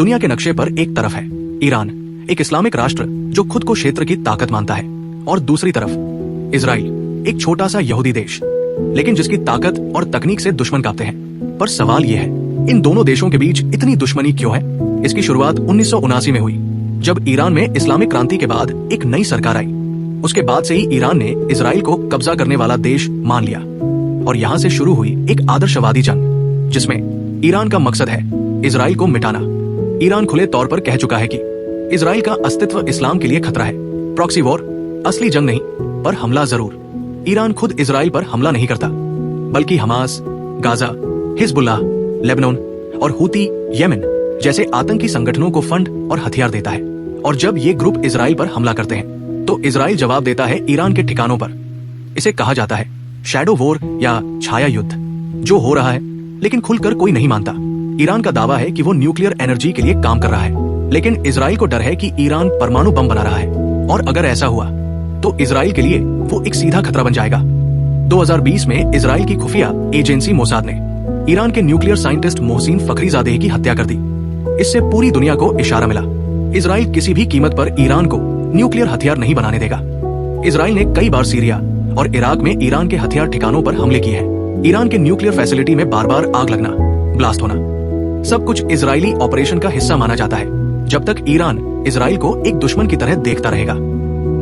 दुनिया के नक्शे पर एक तरफ है ईरान, एक इस्लामिक राष्ट्र जो खुद को क्षेत्र की ताकत मानता है, और दूसरी तरफ इजराइल, एक छोटा सा यहूदी देश, लेकिन जिसकी ताकत और तकनीक से दुश्मन कांपते हैं। पर सवाल यह है, इन दोनों देशों के बीच इतनी दुश्मनी क्यों है? इसकी शुरुआत 1979 में हुई, जब ईरान में इस्लामिक क्रांति के बाद एक नई सरकार आई। उसके बाद से ही ईरान ने इजराइल को कब्जा करने वाला देश मान लिया, और यहाँ से शुरू हुई एक आदर्शवादी जंग, जिसमें ईरान का मकसद है इजराइल को मिटाना। ईरान खुले तौर पर कह चुका है कि इजराइल का अस्तित्व इस्लाम के लिए खतरा है। प्रॉक्सी वॉर, असली जंग नहीं, पर हमला जरूर। ईरान खुद इजराइल पर हमला नहीं करता, बल्कि हमास, गाजा, हिजबुल्लाह, लेबनान और हूती येमेन जैसे आतंकी संगठनों को फंड और हथियार देता है। और जब ये ग्रुप इजराइल पर हमला करते हैं, तो इजराइल जवाब देता है ईरान के ठिकानों पर। इसे कहा जाता है शैडो वॉर या छाया युद्ध, जो हो रहा है लेकिन खुलकर कोई नहीं मानता। ईरान का दावा है कि वो न्यूक्लियर एनर्जी के लिए काम कर रहा है, लेकिन इजराइल को डर है कि ईरान परमाणु बम बना रहा है, और अगर ऐसा हुआ तो इजराइल के लिए वो एक सीधा खतरा बन जाएगा। 2020 में इजराइल की खुफिया एजेंसी मोसाद ने ईरान के न्यूक्लियर साइंटिस्ट मोहसिन फखरीजादेह की हत्या कर दी। इससे पूरी दुनिया को इशारा मिला, इजराइल किसी भी कीमत पर ईरान को न्यूक्लियर हथियार नहीं बनाने देगा। इजराइल ने कई बार सीरिया और इराक में ईरान के हथियार ठिकानों पर हमले किए हैं। ईरान के न्यूक्लियर फैसिलिटी में बार बार आग लगना, ब्लास्ट होना, सब कुछ इजरायली ऑपरेशन का हिस्सा माना जाता है। जब तक ईरान इजराइल को एक दुश्मन की तरह देखता रहेगा,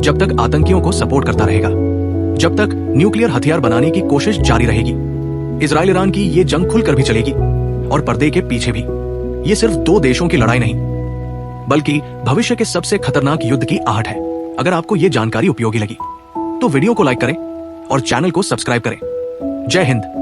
जब तक आतंकियों को सपोर्ट करता रहेगा, जब तक न्यूक्लियर हथियार बनाने की कोशिश जारी रहेगी, इजराइल ईरान की ये जंग खुलकर भी चलेगी, और पर्दे के पीछे भी। ये सिर्फ दो देशों की लड़ाई नहीं, बल्कि भविष्य के सबसे खतरनाक युद्ध की आहट है। अगर आपको ये जानकारी उपयोगी लगी तो वीडियो को लाइक करें और चैनल को सब्सक्राइब करें। जय हिंद।